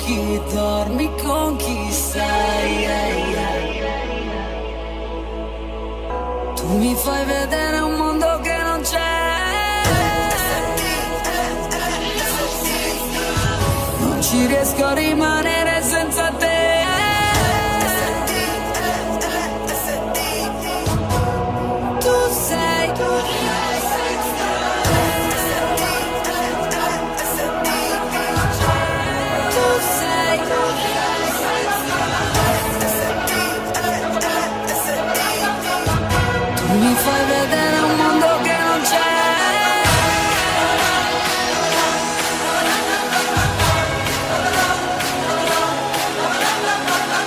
chi dormi, con chi sei. Tu mi fai vedere un mondo che non c'è. Non ci riesco a rimanere senza te. Tu sei mi fai vedere un mondo che non c'è.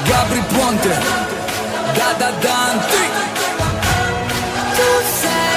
Gabri Ponte, da Dante. Tu sei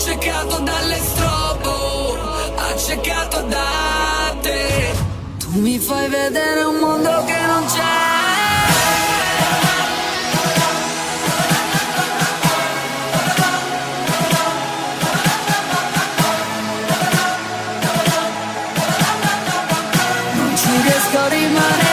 accecato dalle strobo, accecato da te. Tu mi fai vedere un mondo che non c'è. Non ci riesco a rimanere.